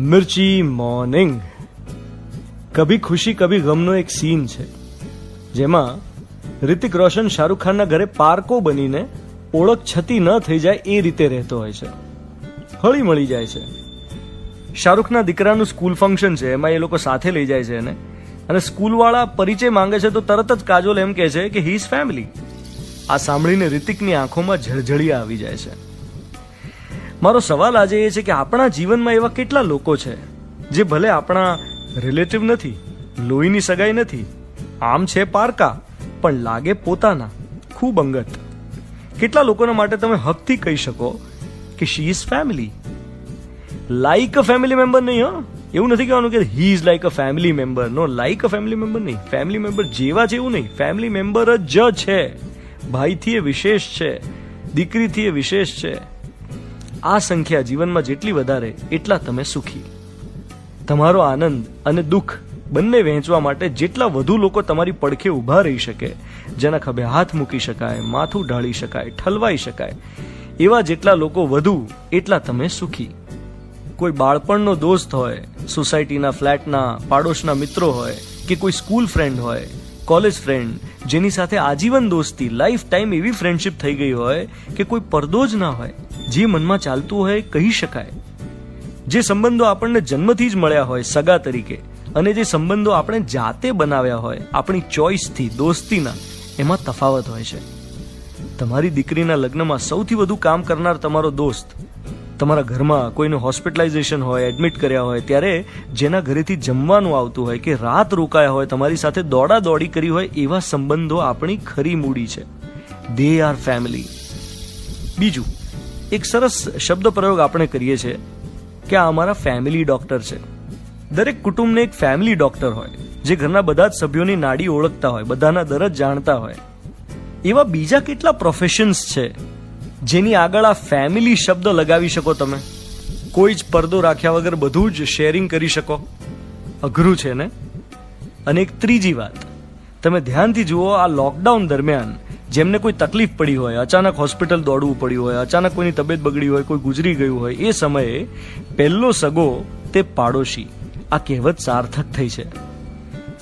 મિર્ચી morning. કભી ખુશી કભી ગમનો એક સીન છે જેમાં રિતિક રોશન શાહરુખ ખાનના ઘરે પારકો બનીને ઓળખ છતી ન થઈ જાય એ રીતે રહેતો હોય છે. હળી મળી જાય છે. શાહરુખના દીકરાનું સ્કૂલ ફંક્શન છે, એમાં એ લોકો સાથે લઈ જાય છે એને, અને સ્કૂલવાળા પરિચય માંગે છે તો તરત જ કાજોલ એમ કહે છે કે હી ઇઝ ફેમિલી. આ સાંભળીને રિતિકની આંખોમાં જળજળિયા આવી જાય છે. મારો સવાલ આજે એ છે કે આપણા જીવનમાં એવા કેટલા લોકો છે જે ભલે આપણા રિલેટિવ નથી, લોહીની સગાઈ નથી, આમ છે પારકા, પણ લાગે પોતાના, ખૂબ અંગત. કેટલા લોકોના માટે તમે હકથી કહી શકો કે she is family. Like a family member નહીં, હો, એવું નથી કહેવાનું કે he is like a family member. No, like a family member નહીં, ફેમિલી મેમ્બર જેવા છે એવું નહીં, ફેમિલી મેમ્બર જ છે. ભાઈથી એ વિશેષ છે, દીકરીથી એ વિશેષ છે. આ સંખ્યા જીવનમાં જેટલી વધારે એટલા તમે સુખી. તમારો આનંદ અને દુઃખ બંને વહેંચવા માટે જેટલા વધુ લોકો તમારી પડખે ઊભા રહી શકે, જેના ખભે હાથ મૂકી શકાય, માથું ઢાળી શકાય, ઠલવાઈ શકાય, એવા જેટલા લોકો વધુ એટલા તમે સુખી. કોઈ બાળપણનો દોસ્ત હોય, સોસાયટીના ફ્લેટના પાડોશના મિત્રો હોય, કે કોઈ સ્કૂલ ફ્રેન્ડ હોય, કોલેજ ફ્રેન્ડ, જેની સાથે આજીવન દોસ્તી, લાઈફ ટાઈમ એવી ફ્રેન્ડશિપ થઈ ગઈ હોય કે કોઈ પડદો જ ના હોય, જે મનમાં ચાલતું હોય કહી શકાય. જે સંબંધો આપણને જન્મથી જ મળ્યા હોય સગા તરીકે, અને જે સંબંધો આપણે જાતે બનાવ્યા હોય આપણી ચોઇસથી, દોસ્તીના, એમાં તફાવત હોય છે. તમારી દીકરીના લગ્નમાં સૌથી વધુ કામ કરનાર તમારો દોસ્ત, તમારા ઘરમાં કોઈનું હોસ્પિટલાઇઝેશન હોય, એડમિટ કર્યા હોય, ત્યારે જેના ઘરેથી જમવાનું આવતું હોય કે રાત રોકાયા હોય, તમારી સાથે દોડા દોડી કરી હોય, એવા સંબંધો આપણી ખરી મૂડી છે. They are family. બીજું એક સરસ શબ્દ પ્રયોગ આપણે કરીએ છીએ કે આ અમારા ફેમિલી ડોક્ટર છે. દરેક કુટુંબને એક ફેમિલી ડોક્ટર હોય જે ઘરના બધા જ સભ્યોની નાડી ઓળખતા હોય, બધાના દરજ જાણતા હોય. એવા બીજા કેટલા પ્રોફેશન્સ છે જેની આગળ આ ફેમિલી શબ્દ લગાવી શકો તમે? કોઈ જ પડદો રાખ્યા વગર બધું જ શેરિંગ કરી શકો? અઘરું છે ને? અને એક ત્રીજી વાત, તમે ધ્યાનથી જુઓ, આ લોકડાઉન દરમિયાન જેમને કોઈ તકલીફ પડી હોય, અચાનક હોસ્પિટલ દોડવું પડ્યું હોય, અચાનક કોઈની તબિયત બગડી હોય, કોઈ ગુજરી ગયું હોય, એ સમયે પહેલો સગો તે પાડોશી. આ કહેવત સાર્થક થઈ છે.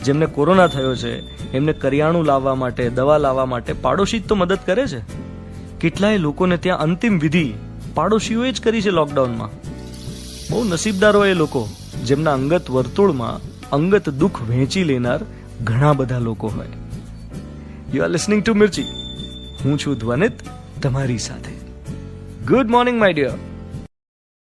જેમને કોરોના થયો છે એમને કરિયાણું લાવવા માટે, દવા લાવવા માટે પાડોશી જ તો મદદ કરે છે. કેટલાય લોકોને ત્યાં અંતિમ વિધિ પાડોશીઓએ જ કરી છે લોકડાઉનમાં. બહુ નસીબદારો એ લોકો જેમના અંગત વર્તુળમાં અંગત દુઃખ વહેંચી લેનાર ઘણા બધા લોકો હોય. You are listening to Mirchi. હું છું ધ્વનિત, તમારી સાથે. Good morning my dear.